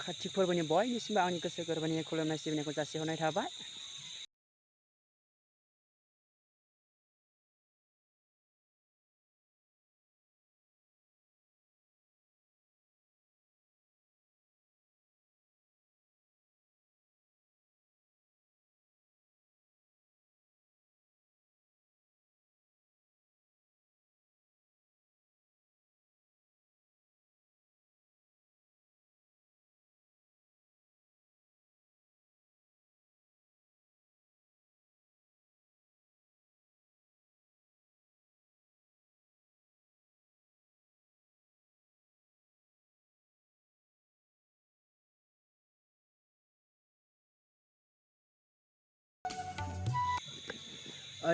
कार्तिक फोरबोनि बयनिसिमबो आंनि गोसो गोरबोनि खुलुमनाय सिबिनायखौ जासिहरनाय थाबाय।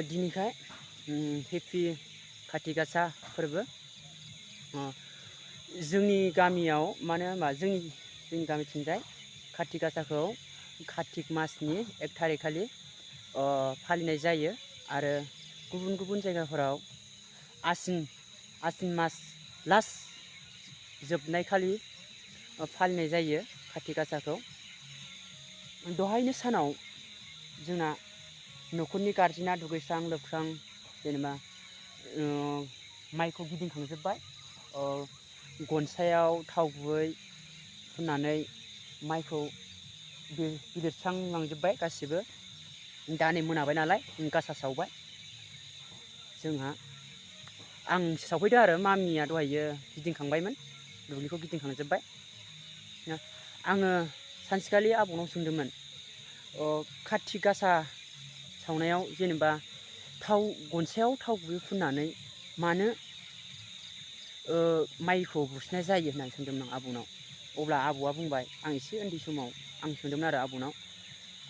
दिनैखाय हेपि खाथि गासा फोरबो। जोंनि गामियाव मानो होनबा जोंनि गामिथिंजाय खाथि गासाखौ कार्तिक मासनि 1 थारिख खालि फालिनाय जायो आरो गुबुन गुबुन जायगाफोराव आसिन मास लास्ट जोबनाय खालि फालिनाय जायो खाथि गासाखौ। दहायनो सानाव जोंना न'खरनि गारजेना दुगैस्रां लोबस्रां जेनेबा माइखौ गिदिंखांजोब्बाय, गनसायाव थाव गुबै फुननानै माइखौ बिलिरस्रांलांजोब्बाय गासिबो। दा नै मोनाबाय नालाय गासा सावबाय जोंहा। आं सावफैदो आरो मामिया दहायो गिदिंखांबायमोन, दुब्लिखौ गिदिंखांजोब्बाय। आङो सानसेखालि आबौनाव सोंदोंमोन, खाथि गासा सावनायाव जेनेबा गनसायाव थाव गुबै फुननानै मानो माइखौ बुस्रिनाय जायो होननानै सोंदोंमोन आं आबौनाव। अब्ला आबौआ बुंबाय, आं एसे उन्दै समाव आं सोंदोंमोन आरो आबौनाव।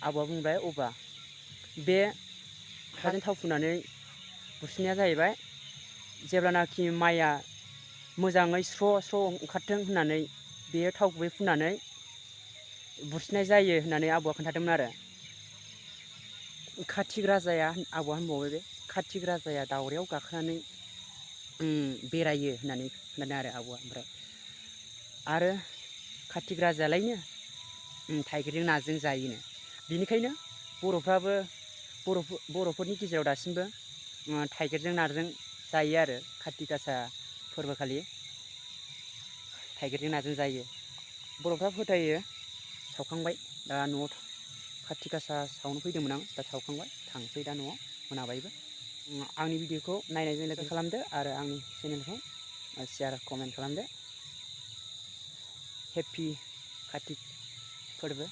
आबौआ बुंबाय, अब्ला बे हाजों थाव फुननानै बुस्रिनाया जाहैबाय जेब्लानाखि माइआ मोजाङै स्र' स्र' ओंखारथों होननानै बेयो थाव गुबै फुननानै बुस्रिनाय जायो होननानै आबौआ खोन्थादोंमोन आरो। कार्तिक राजाया, आबौआ होनबावबाय, बे कार्तिक राजाया दाउरायाव गाखोनानै बेरायो होननानै खोन्थादों आरो आबौआ। ओमफ्राय आरो कार्तिक राजायालायनो थाइगिरजों नाजों जायोनो। बिनिखायनो बर'फोरनि गेजेराव दासिमबो थाइगिरजों नाजों जायो आरो कार्तिक गासा फोरबोखालि थाइगिरजों नाजों जायो। बर'फ्रा फोथायो। सावखांबाय, दा न'आव कार्तिक गासा सावनो फैदोंमोन आं, दा सावखांबाय, थांसै दा न'आव, मोनाबायबो। आंनि भिडिअखौ नायनायजों लोगोसे खालामदो आरो आंनि चेनेलखौ शेयार कमेन्ट खालामदो। हेपि कार्तिक फोरबो।